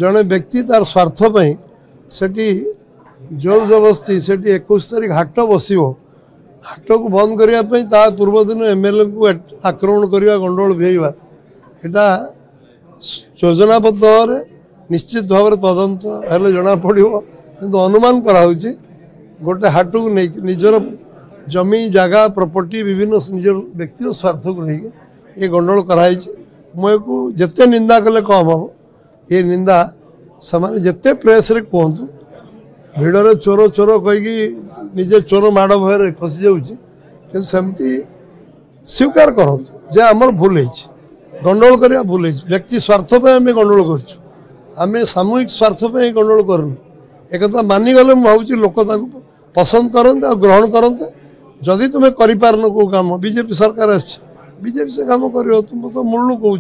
जड़े व्यक्ति तार स्वार्थ सेठी जोर जबरस्ती से 21 तारीख हाट बस हाट को बंद करने पूर्व दिन एमएलए को आक्रमण करवा गंडगोल भिड़ा यहाँ योजनाबद्ध भाव निश्चित भाव तदंत हेल्ले जना पड़ो कि अनुमान कराऊँगी गोटे हाट को नहीं निजर जमी जगह प्रॉपर्टी विभिन्न निजर व्यक्ति स्वार्थ को लेकिन ये गंडगोल कराई मुझे जिते निंदा कले कम हम ये निंदा से जिते प्रेस रे कहतु भिड़े चोर चोर कहीकि निजे चोर माड़ भय खसी जामती स्वीकार करूँ जे आमर भूल है गंडगोल करवा भूल है व्यक्ति स्वार्थ आम गंडगोल करें सामूहिक स्वार्थ गंडगोल करूँ एक मानिगले मुझे लोक पसंद करते ग्रहण करते जदि तुम्हें करपारन कौ कम बीजेपी सरकार बीजेपी से काम कर तुम तो मूलू कहूँ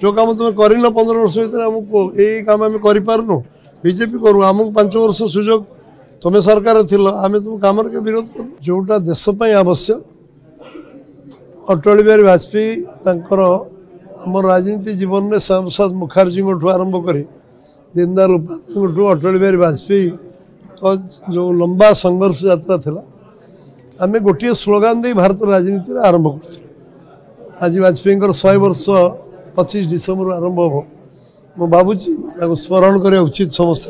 जो काम तुम्हें करन 15 वर्ष भर आमको यही काम आम करूँ बीजेपी करूँ आमको 5 वर्ष सुजोग तुम्हें सरकार थी आम तुम कम के विरोध कर जोटा देशपाई आवश्यक अटल बिहारी वाजपेयी आम राजनीति जीवन में श्यामा प्रसाद मुखर्जी आरंभ कर दीनदयाल उपाध्याय अटल बिहारी वाजपेयी जो लंबा संघर्ष यात्रा थिला आम गोटे स्लोगान दे भारत राजनीति में आरंभ कर आज वाजपेयी 100 वर्ष 25 डिसेम्बर आरंभ हम मु भावुची स्मरण करने उचित समस्त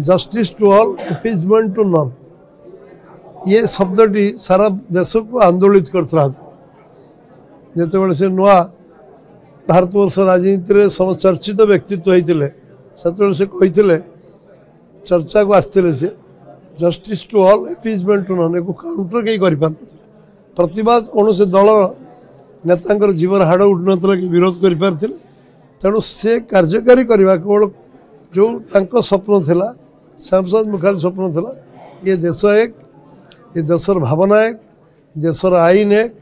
justice to all impeachment to none ये शब्दटी सारा देश को आंदोलित करता जिते से नुआ भारतवर्ष राजनीति में चर्चित व्यक्तित्व होते से कहते चर्चा को आसते से justice to all appeasement to none को काउंटर कहीं कर प्रतिवाद कौन से दल नेता जीवन हाड़ उठ ना कि विरोध कर तेणु से कार्यकारी करवा केवल जो स्वप्न थिला श्यामा प्रसाद मुखर्जी स्वप्न थिला ये देश एक ये देशर भावना एक देशर आईन एक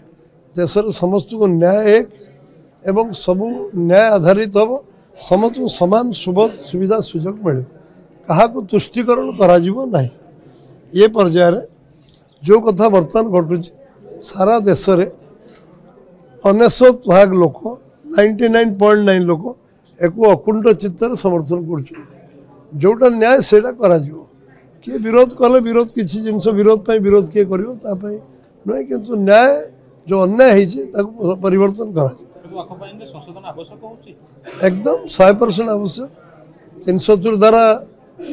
देशर समस्त को न्याय एक एवं सबू न्याय आधारित हम समस्त समान सुविधा सुजोग मिले क्या तुष्टिकरण करा ये पर्यायर जो कथा बर्तमान घटू सारा देश में 99% लोक 99.9 लोक एक अकुंठ चित्तर समर्थन कर जोटा न्याय से किए विरोध कले विरोध किसी जिन विरोध विरोध किए कर नुहे कि न्याय जो अन्याय है परिवर्तन करा एकदम 100% आवश्यक 370 धारा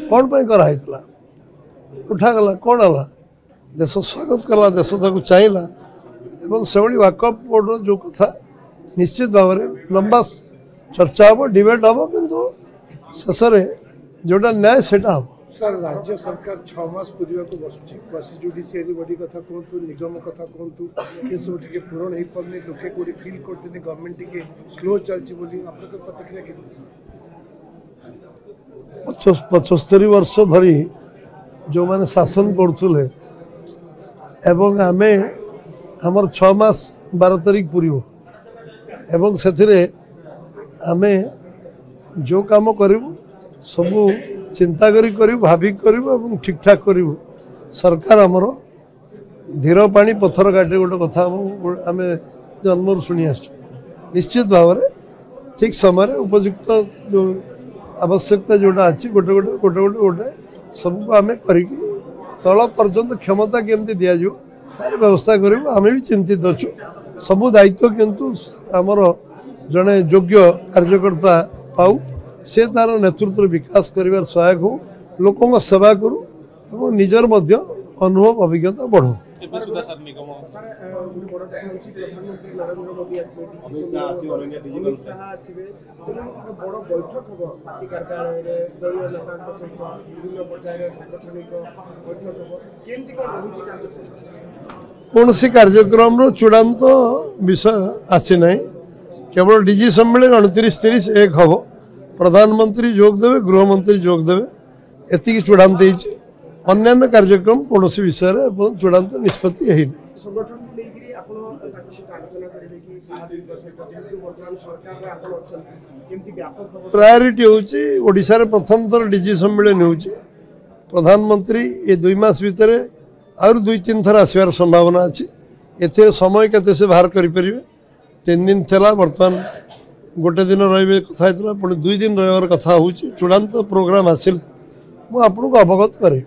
कौन पर कराई उठागला कौन है देश स्वागत कला देश चाहिला एवं से वाकअप बोर्ड जो कथा निश्चित भाव में लंबा चर्चा हम डिबेट हम किंतु शेष जोटा न्याय से हम सर राज्य सरकार 6 मास पूर्व को बस जुडिशियरी बॉडी कथा कहतु निगम कथा कहतु ये सब टिके पूरण हो पारे लोके कोडी फील करते गवर्नमेंट टिके स्लो चलची बोली आपन प्रतिक्रिया के 75 वर्ष धरी जो माने शासन करथुले एवं आमे हमर 6 मास 12 तारीख पूर्व एवं से आमे जो काम करूँ सबू चिंता करी भाविक करूँ ठीक ठाक करूँ सरकार आमर धीर पानी पत्थर काटे गोटे कथा आम जन्म शुणी आस निश्चित भाव में ठीक समय उपयुक्त जो आवश्यकता जोटा अच्छी गोटे गोटे गोटे गोटे गोटे सबको आम कर तल पर्यंत क्षमता केमती दिज्व तार व्यवस्था करूँ आम भी चिंतित अच्छु सबू दायित्व किंतु आमर जड़े योग्य कार्यकर्ता पाऊ से तार नेतृत्व विकास कर सहायक हो लोकों सेवा करूँ और निजर अनुभव अभिज्ञता बढ़ो कौन सी कार्यक्रम चूड़ांत विषय आसी ना केवल डीजी सम्मेलन 29-30 एक हम प्रधानमंत्री जोगदेवे गृहमंत्री जोगदेवे एति चूड़ांत अन्य कार्यक्रम कौन सी विषय चूड़ांत निष्पत्ति है प्रायोरिटी हूँ ओडिशा रे प्रथम थर डीजी सम्मेलन हो प्रधानमंत्री ये 2 मास भितर और 2-3 थर आसबार संभावना अच्छी एथे समय केते से बाहर करें 3 दिन थेला बर्तमान गोटे दिन रे कथा पुणी 2 दिन रही कथा हो चूड़ांत प्रोग्राम आसिल मु आपको अवगत करें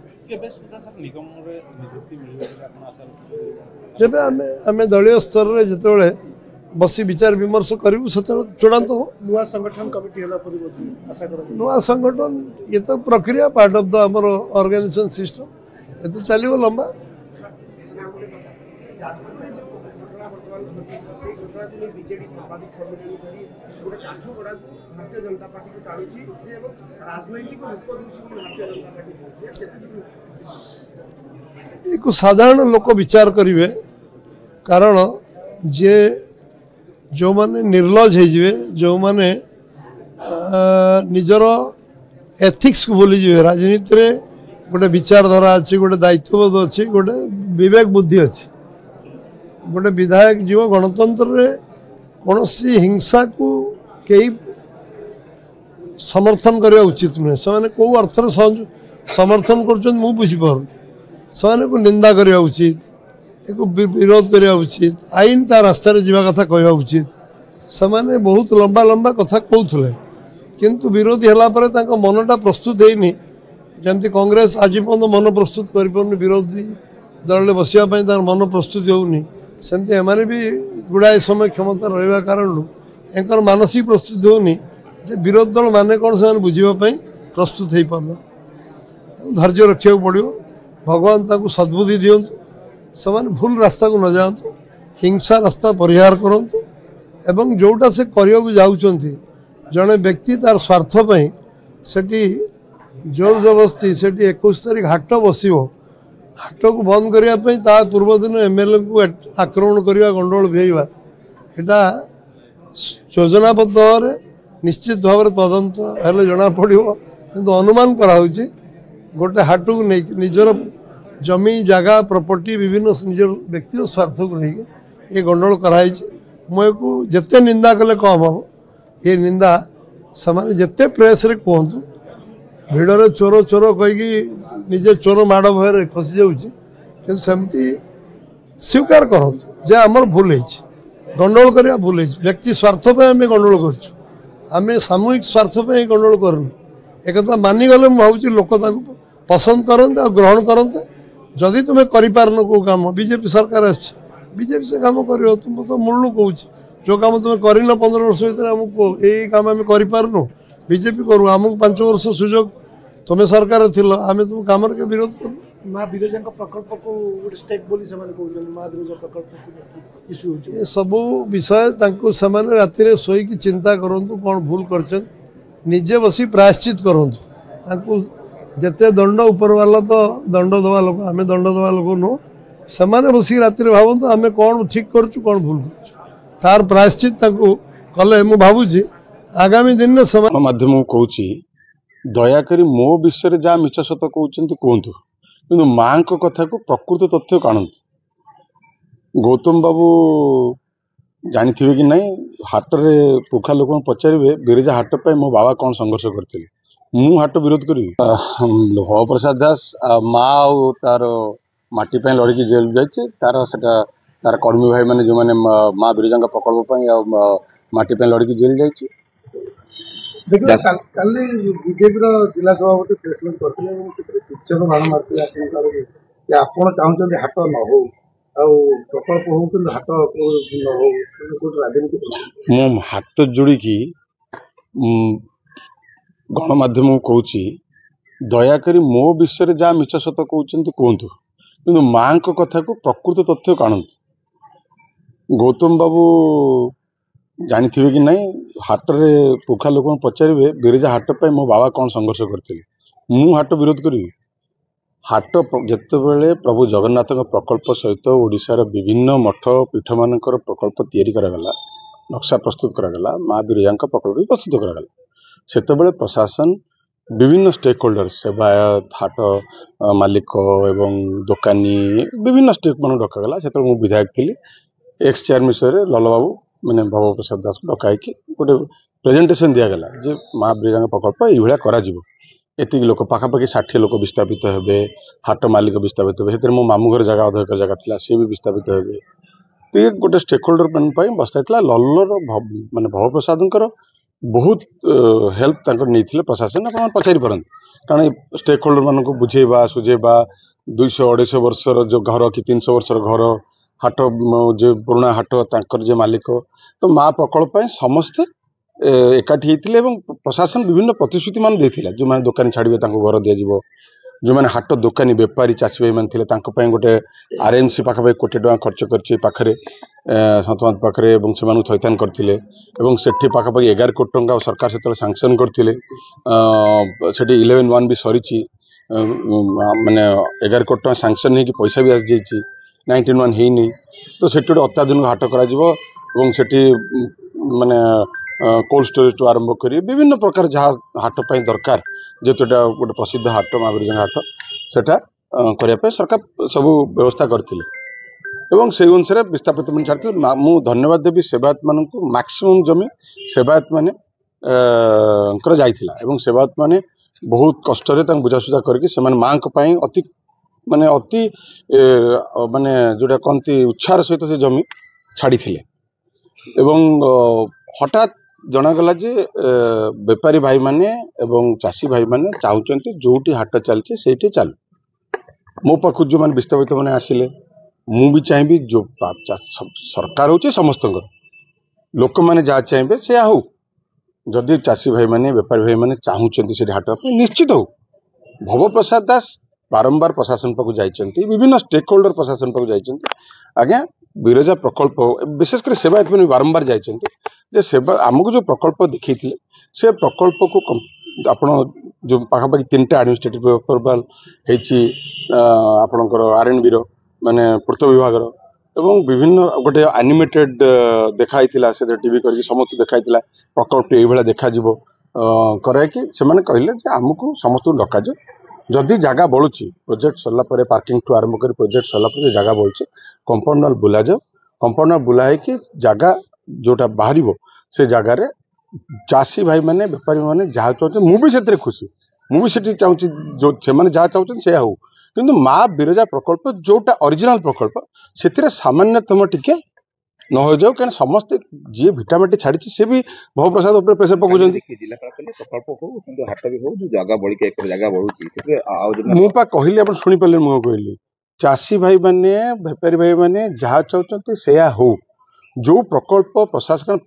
जब आम दलीय स्तर में जिते बसी विचार विमर्श करूँ से चूड़ांत हो नुआ संगठन कमिटी हला पर आशा कर नुआ संगठन ये तो प्रक्रिया पार्ट ऑफ द आमर ऑर्गेनाइजेशन सिस्टम ये तो चलो लंबा बीजेडी साम्बादिक सम्मेलन करी गोटे काठ गड़ा भारतीय जनता पार्टी को टाणुची राजनैतिक रूप दूसरी भारतीय जनता पार्टी एक साधारण लोक विचार करेंगे कारण जे जो माने निर्लज हो जो माने निजर एथिक्स को भूली जाए राजनीति रे गोटे विचारधारा अच्छी गोटे दायित्वबोध अच्छी गोटे विवेक बुद्धि अच्छी गोटे विधायक जीव गणतंत्र रे कौन हिंसा को कई समर्थन करने उचित नुहे से कौ अर्थ समर्थन कर बुझीपार से निंदा करने उचित एक विरोध करने उचित आईन ता रास्ता जावा कथा कहवा उचित से बहुत लंबा लंबा कथा कहते किंतु विरोधी है मनटा प्रस्तुत होनी जमती कांग्रेस आज पर्यटन मन प्रस्तुत कर विरोधी दल बसापी मन प्रस्तुत होनी सेमती एमाने भी गुड़ाए समय क्षमता रहा कारण एंकर मानसिक प्रस्तुति होनी जे विरोधी दल माने कौन से बुझापी प्रस्तुत हो पारना धैर्य रखा पड़ो भगवान ताकू सद्बुद्धि दिंतु से भूल रास्ता को न जातु हिंसा रास्ता परिहार करंतु एवं जोटा से करने को जाउचंती जड़े व्यक्ति तार स्वार्थपाई सेठी जोर जबरदस्ती सेठी 21 तारीख हाट बसो हाट को बंद करने ता पूर्व दिन एमएलए को आक्रमण करने गंडगोल भेजा यहाँ योजनाबद्ध भाव निश्चित भाव में तदंत हेल्ले जना पड़ो किंतु अनुमान कराऊँच गोटे हाट को नहीं निजर जमी जगह प्रॉपर्टी विभिन्न निजर व्यक्ति स्वार्थ को लेकिन ये गंडगोल कराई मुझे जिते निंदा कले कम हम ये निंदा से जिते प्रेस रे कहतु भिड़े चोर चोर कहीकि निजे चोर माड़ भय खसी जामती स्वीकार करूँ जे आमर भूल गंडगोल करवा भूल व्यक्ति स्वार्थप आम गंडगोल करें सामूहिक स्वार्थप गंडगोल करूँ एक मानिगले मुझे लोक पसंद करते और ग्रहण करते जदि तुम्हें कर कौ कम बीजेपी सरकार बीजेपी से कम कर तुम तो मूलू कहूँ जो कम तुम्हें कर 15 वर्ष भर आमको यही कम आम करूँ बीजेपी करूँ आमको 5 वर्ष सुजोग तुम्हें सरकार थी आम तुम कम के विरोध करूँ माँ विरजा प्रकल्प को स्टेक बोली से माँ विरजा प्रकल्प इश्यू ये सबू विषय राति शोक चिंता करूँ कौन भूल कर निजे बसी प्रायश्चित करूँ जिते दंड ऊपर वाला तो दंड दवा लोक आम दंड दवा लोक नुह से बस राति भावतु आम कौन ठीक करुँ कौन भूल कर प्रायश्चित कले मु भावुची आगामी दिन में माध्यम कहूँ दयाकोरी मो विषय जहाँ मिछ सत कहते कहतु कि माँ कथा को प्रकृत तथ्य काणतु गौतम बाबू जानी थे कि नहीं हाट रे पुखा लोक पचारे बिरजा हाट पर मो बाबा कौन संघर्ष करते मु हाट विरोध करी हव प्रसाद दास माँ तार माटी लड़की जेल जाइए तार सेटा तार कर्मी भाई मैंने जो मैंने माँ बिरजा प्रकल्प माटी लड़की जेल जाइए देखिए काली बीजेपी जिला सभापति प्रेसमिट करते शिक्षक बाण मारते आपड़ चाहते हाट न हो प्रकल्प हो हाट न हो राजनीति मो हाथ जोड़ी गणमाध्यम कहूँ दयाकोरी मो विषय जहाँ मिछ सत कहते कहतु कि माँ कथा को प्रकृत तथ्य काणतु गौतम बाबू जानी थे कि नहीं हाट रे पुखा लोक पचारे बिरजा हाट पर मो बाबा कौन संघर्ष करते मु हाट विरोध करी हाट जिते बड़े प्रभु जगन्नाथ प्रकल्प सहित ओडिशार विभिन्न मठ पीठ मानकर प्रकल्प तैयारी करागला नक्शा प्रस्तुत करागला माँ बिरजा प्रकल्प प्रस्तुत करागला सेतबेले प्रशासन विभिन्न स्टेक होल्डर सेवायत हाट मालिक एवं दोकानी विभिन्न स्टेक मान डकागला से विधायक थी एक्स चेयरमैन विषय लल बाबू मैंने भव प्रसाद दास को डकाई गोटे प्रेजेंटेशन दिगला जे माँ बिरजा प्रकल्प ये करा एति लोक पाखापाखि 60 लोक विस्थापित हे हाट मालिक विस्थापित हे मो मामू घर जगह अध एकर जगह थी सी भी विस्थापित हे गोटे स्टेक होल्डर मैन बसाइला लल्लर माने भवप्रसाद बहुत हेल्प नहीं प्रशासन आप पचारि पारन कारण स्टेक होल्डर मान बुझेबा सुझेबा 200-250 वर्षर जो घर कि 300 वर्षर घर हाट जो पुराणा हाट तांकर जे मालिक तो माँ प्रकल्प समस्ते एकाठी होते प्रशासन विभिन्न प्रतिश्रुति मान देथिला जो माने दुकानी छाड़िबे तांको घर दिया जिवो जो मैंने हाट दुकानी बेपारी चाषी भाई मैंने गोटे आरएमसी पाखापाखि कोटी टका खर्च कर पाखे सतमात पाखे से थैथान करते सेठी पाखापाखि 11 कोटी टंका सरकार से सांक्शन करते 11-1 भी सरी माने 11 कोटी टका सांक्शन हो पैसा भी आसी जाइए 19-1 है नहीं तो से गोटे अत्याधुनिक हाट कर माने कोल्ड स्टोरेज टू आरंभ कर विभिन्न प्रकार जहाँ हाटपाई दरकार जेहेतु गोटे प्रसिद्ध हाट माँ बिरजा हाट सेटा करने सरकार सब व्यवस्था करते से अनुसार विस्थापित मैंने छाड़ते मुझे धन्यवाद देवी सेवायत मान मैक्सिमम जमी सेवायत मैंने सेवायत मैंने बहुत कष्ट बुझासुझा करके माँ अति माने अति माने जोटा कहती उत्साह सहित से जमी छाड़ी हठात जनागला जे बेपारी भाई माने एवं चाषी भाई माने चाहते जोटी हाट चलती से चालू मो पाख जो मैंने विस्थापित मैंने आसिले मु भी चाहिए जो सरकार हूँ समस्त लोक मैंने जहाँ चाहिए से हो जदि चाषी भाई माने बेपारी भाई माने चाहते से हाट निश्चित हो भवप्रसाद दास बारंबार प्रशासन पाक जाइए विभिन्न स्टेक होल्डर प्रशासन पाक जाइए आज्ञा बिरजा प्रकल्प विशेषकर सेवायत मैंने बारंबार जाइए सेवा आमको जो प्रकल्प देखी से प्रकल्प को आपण जो पाखापाखि 3टा एडमिनिस्ट्रेटिव अप्रूवाल आपणकर आरएनबी माने पूर्त विभाग एवं विभिन्न गोटे एनिमेटेड देखाई से टीवी करके समस्त देखाई प्रकल्प ये देखा कराइकी से कहले आमको समस्त डका जदि जगह बलुची प्रोजेक्ट सरला पार्किंग ठू आरंभ कर प्रोजेक्ट सरला जगह बलुची कंपाउंड वाल बुला जाओ कंपाउंड वाल बुला जगह जोटा बाहर से जगार चाषी भाई माने बेपारी माने जहाँ चाहते मुझे खुशी मुझे चाहूँगी जो से जहाँ चाहते से हो कि माँ बिरजा प्रकल्प जोटा ओरिजिनल प्रकल्प से सामान्यतम टिके न हो जाओ कहीं समस्ते जी भिटामिटी छाड़ी सी भी भवप्रसाद प्रेसर पकाउं मुझे कहली आप शुणी पारे मुझे कहली चाषी भाई माने बेपारी भाई माने जहाँ चाहते से हो जो प्रकल्प प्रशासन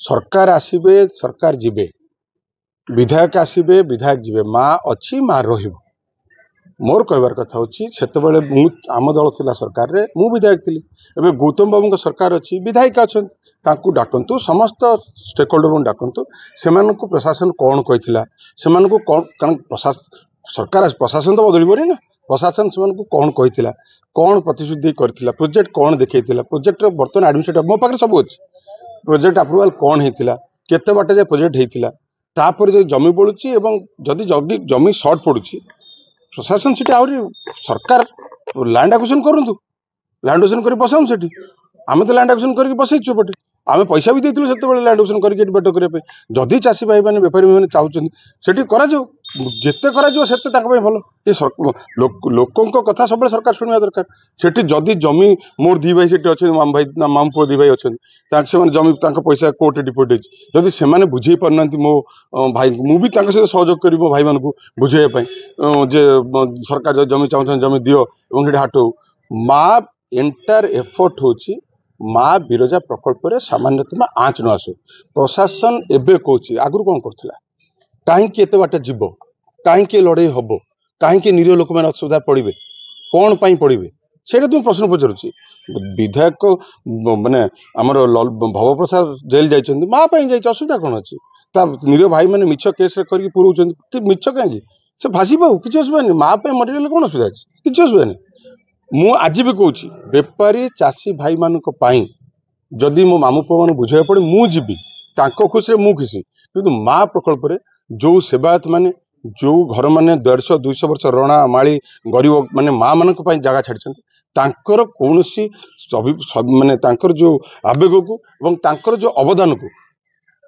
सरकार आसबे सरकार जीवे विधायक आसबे विधायक जीवे माँ अच्छी माँ रही मोर कहबार कथा होते आम दल थी सरकार रे मु विधायक थी एवं गौतम बाबू सरकार अच्छी विधायिका अच्छा डाकतु समस्त स्टेक होल्डर को डाकतु से प्रशासन कौन कही से कौन सरकार प्रशासन तो बदल ना प्रशासन से कौन कही कौन प्रतिश्रुति करथिला प्रोजेक्ट कौन देखा प्रोजेक्ट बर्तमान एडमिनिस्ट्रेटिव मो पाखे सब अच्छी प्रोजेक्ट अप्रूवाल कौन होता केते बाटे जे प्रोजेक्ट होता तापर जो जमी बलुची एवं जदि जमी सर्ट पड़ुची प्रशासन से सरकार लैंड एक्विजिशन करूँ लैंड एक्विजिशन कर बसाऊँ से आम तो लैंड एक्विजिशन करके बसईचु एपटे आम पैसा भी देती से लैंड एक्विजिशन करके बेट करने जदि चाषी भाई मैंने बेपारी मैंने चाहते से जिते कर भल ये लोकों कथा सब सरकार शुणा दरकार से जदि जमी मोर दी भाई से अच्छे माम भाई माम पुओ दी भाई अच्छा से जमी पैसा कोर्ट डिपोट जदि से बुझे पारना मो भाई मुझे सहित सहयोग करी मो भाई मान बुझे जे सरकार जमी चाहते जमी दियो और हाट हो माँ एंटायर एफर्ट होची माँ बिरजा प्रकल्प रे सामान्यतम आँच न आसो प्रशासन एबे कहूँ आगु कौन करथिला कहीं एत बाटे जीव कहीं लड़ाई हम कहीं निरीह लोक मैंने असुविधा पड़े कौन पाई पड़े से तुम प्रश्न पचारुची विधायक माने आमर भवप्रसाद जेल जाइए माँ जाइए असुविधा कौन अच्छी निरीह भाई मैंने मिछ केस करके पुरौं मिछ कहीं से भाषी पाऊ कि असुविधा नहीं माँ मरीगले कौन असुविधा अच्छी कि असुविधा नहीं मु आज भी कहूँ बेपारी चाषी भाई मान जदि मो मामू पुआ मान बुझे पड़े मुझी खुशी मु खुशी कि माँ प्रकल्प रे जो सेवायत माने जो घर माने 150-200 वर्ष रणा माली गरीब माने माँ मान जगह छाड़ी कौन माने जो आवेग को एवं तांकर जो अवदान को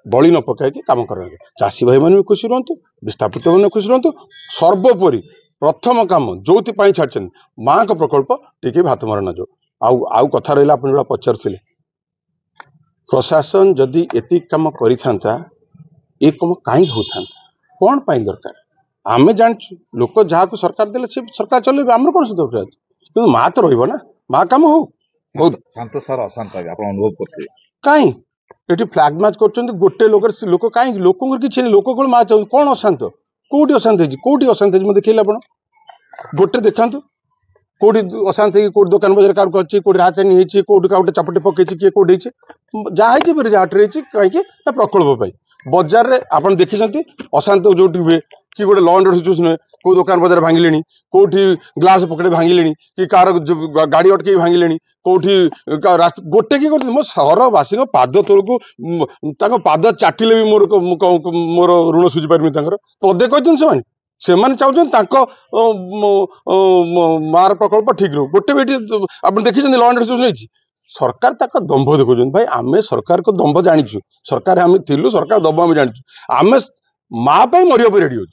बलि न पकाई काम करेंगे चाषी भाई मैंने भी खुशी रुहतु विस्थापित मैंने खुशी रुहतु सर्वोपरि प्रथम काम जो छाड़ी माँ का प्रकल्प टी भात मार न जाओ आउ कथा रहा आप जो पचारे प्रशासन जदि एति कम करिथांता ए कम कहीं होता कौन पाई दरकार आमे जानचु लोक जहाँ सरकार देले से सरकार चलेबे आमर कौन से दरकार कि माँ तो रहिबो ना माँ काम हो बहुत शांत सर अशांत आप अनुभव करते कहीं ये फ्लाग मार्च कर गोटे लोक कहीं लोक किसी नहीं लोक माँ चाहते कौन अशांत कौटी अशांत मैं देखिए आप गोटे देखा कौटी अशांत कौटी दुकान बजार क्या अच्छी कौटी राजधानी होती कौटी गोटे चपटे पकई किए कौटी जहाँ जहाँटे कहीं प्रकल्प बजार में आप देखी अशांत जो हुए कि गोटे लॉ एंड ऑर्डर सिचुएशन हुए कौ दुकान बजार भांगिले कौटी ग्लास पकड़े भांगिले कि कार गाड़ी अटकई भांगिले कौटी गोटे कि मो सहरवासी पाद तौर को पाद चाटिले भी मोर ऋण सुझी पारमी पदे कहते से चाहते मार प्रकल्प ठीक रो गोटे भी आप देखी लॉ एंड ऑर्डर सिचुएशन सरकार तक दंभ देखुं भाई आम सरकार को दंभ जाचु सरकार आम थिलु सरकार दंभ आम जाचु आम माँ मरिया रेडी हो